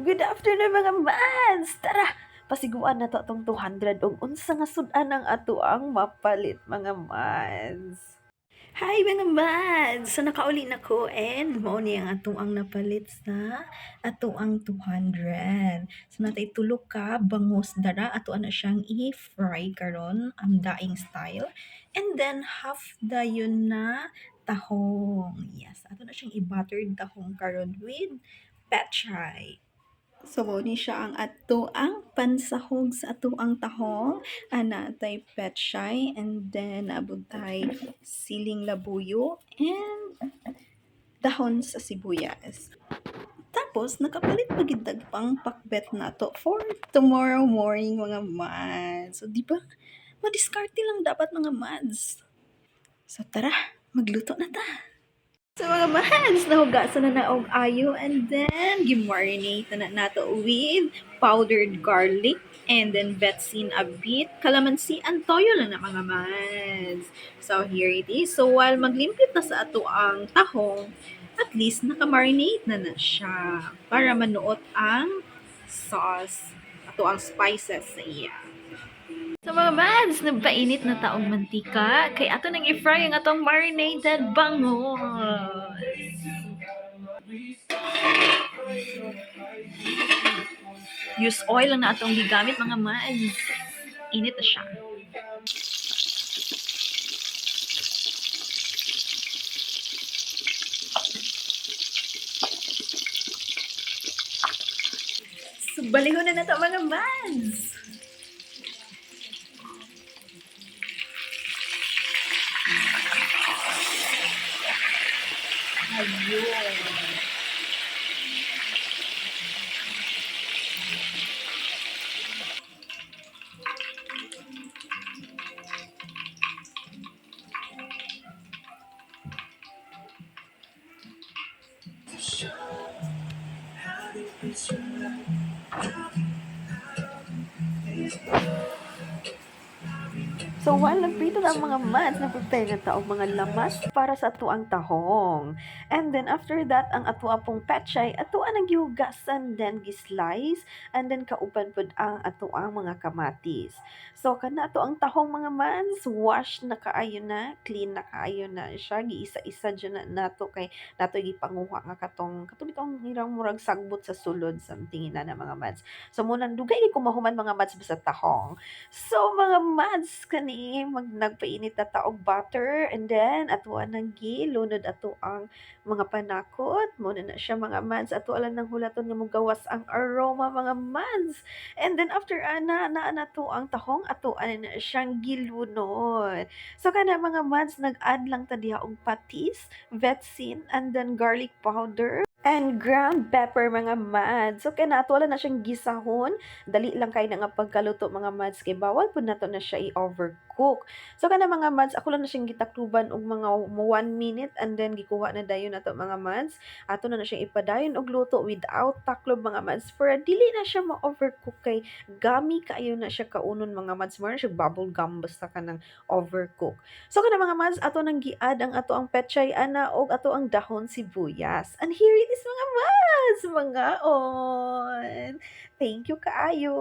Good afternoon mga mads! Tara! Pasiguan na to atong 200 ug unsa nga sudan ang ato ang mapalit mga mads. Hi mga mads! So nakauli na ko and mao ni ang atong ang napalit sa ato ang 200. So natay tulo ka bangus dara ato na siyang i-fry karon ang daing style. And then half dayon na tahong. Yes, ato na siyang i-buttered tahong karon with petchay. So, mao ni siya ang ato ang pansahog sa ato ang tahong. Ana tay petchay and then abutay siling labuyo and dahon sa sibuyas. Tapos, nakapalit pa gid pang pakbet nato for tomorrow morning mga mads. So, di ba? Madiskarte lang dapat mga mads. So, tara, magluto na ta. So mga mahans, nahugasan na naog ayo and then gimarinate na nato with powdered garlic and then betsin a bit, calamansi and toyo lang na mga mahans. So here it is. So while maglimpit na sa ato ang tahong, at least nakamarinate na siya para manuot ang sauce, ato ang spices sa iya. So mga mads, nagpainit na taong mantika, kay ato nang i-fry ang atong marinated bangus. Use oil lang na atong gigamit mga mads. Init na siya. So balihon na to mga mads. Ayun. So while nagprito na ang mga mads, nagprepare na taong mga lamas para sa atuang tahong. And then after that, ang atua pong petchay, atuan ang gihugasan, then gislice, and then kauban pod ang atuang mga kamatis. So kana ato ang tahong mga mads, wash na kaayo na, clean na kaayo na siya, giisa-isa dyan na nato kay nato gipanguha nga katong itong hirang murag sagbot sa sulod sa tingin na mga mads. So munang dugay kumahuman mga mads sa tahong. So mga mads kani nagpainit na taog butter and then atuan ng gilunod ato ang mga panakot mo na siya mga mads ato lang ng hulaton nga mogawas ang aroma mga mads and then after na to ang tahong ato na siyang gilunod. So kana mga mads nag-add lang ta diha og patis, vetsin and then garlic powder and ground pepper mga mads. So kana ato na siyang gisahon, dali lang kay na nga pagkaluto mga mads kay bawal pud nato na siya i-overcook. So kana mga mads ako lang na siyang gitakluban og mga 1 minute and then gikuha na dayon nato mga mads. Ato na siyang ipadayon og luto without taklob mga mads para dili na siya ma-overcook kay gami kaayo na siya kaunon mga mads. Mo na siya bubble gum basta ka ng overcook. So kana mga mads ato nang giad ang ato ang petchay ana og ato ang dahon sibuyas. And here it is mga mads, mga on. Thank you kaayo.